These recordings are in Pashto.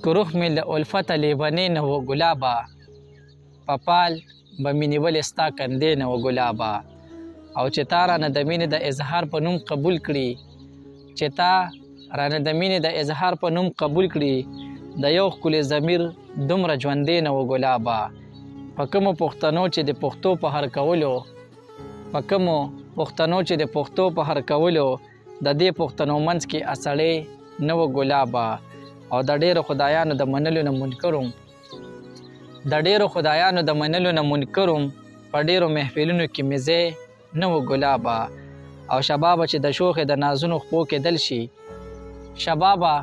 که روح مې له الفته لیونې نه و ګلابه، په پال به مې نیولې ستا کندې نه و ګلابه. او چې تا رانه د مینې د اظهار په نوم قبول کړي، چې تا رانه د مینې د اظهار په نوم قبول کړي، د یو ښکلي ضمیر دومره ژوندې نه و ګلابه. په کومو پښتنو چې د پښتو په هر کولو، په کومو پښتنو چې د پښتو په هر کولو، د دې پښتنو منځ کې اڅړې نه و ګلابه. او د ډېرو خدایانو د منلو نه منکروم، د ډېرو خدایانو د منلو نه منکروم، په ډېرو محفلونو کې مې ځای نه و ګلابه. او شبابه چې د شوخې د نازونو خپو کې دل شي، شبابه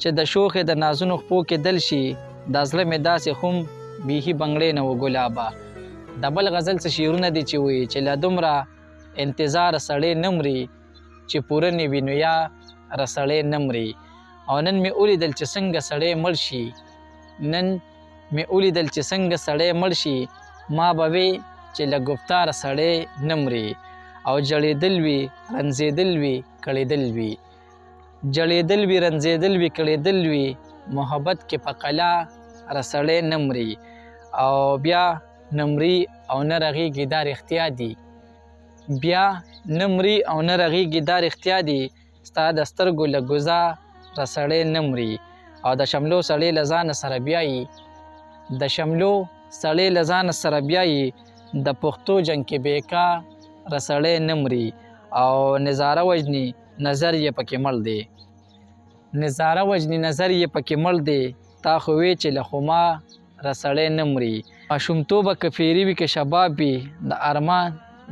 چې د شوخې د نازونو خپو کې دل شي، دا زړه مې داسې خم بیخي بنګړې نه و ګلابه. د بل غزل څه شعرونه دي چې وایي چې له دومره انتظار سړی نه مري، چې پوره نه وي نو یا رسړی نه مري. او نن مې ولیدل چې څنګه سړی مړ شي، نن مې ولیدل چې څنګه سړی مړ شي، ما به وی چې له ګفتاره سړی نه مري. او جړېدل وي رنځېدل وي کړېدل وي، جړېدل وي رنځېدل وي کړېدل وي، محبت کې په قلا رسړی نه مري. او بیا نه مري او نه رغېږي دا رښتیا دي، بیا نه مري او نه رغېږي دا رښتیا دي، ستا د سترګو له ګوزا رسړی نه مري. او د شملو سړی له ځانه سره بیایي، د شملو سړی له ځانه سره بیایي، د پښتو جنګ کې بیکا رسړی نه مري. او نظاره وجني نظر یې پکې مړ دی، نظاره وجني نظر یې پکې مړ دی، تا خو وی چې له خما رسړی نه مري. ماشومتوبه که پیري وي که شباب وي، د ارمان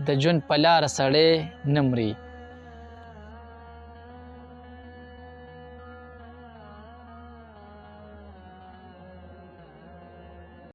د ژوند په لاره سړی نه مري.